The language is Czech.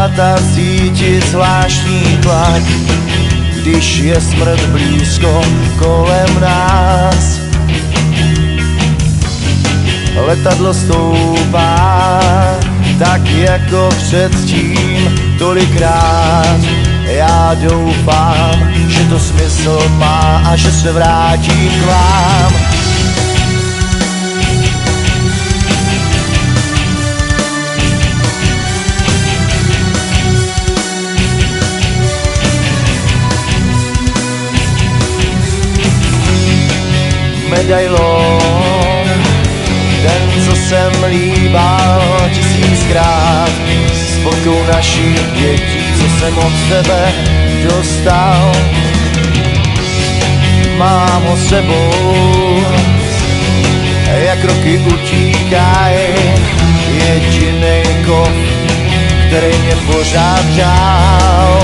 poznat a cítit zvláštní tlak, když je smrt blízko kolem nás. Letadlo stoupá, tak jako předtím tolikrát. Já doufám, že to smysl má a že se vrátím k vám. Medailon, ten, co jsem líbal 1000krát, s fotkou našich dětí, co jsem od tebe dostal. Mám ho sebou, jak roky utíkaj, jedinej kov, který mě pořád dál.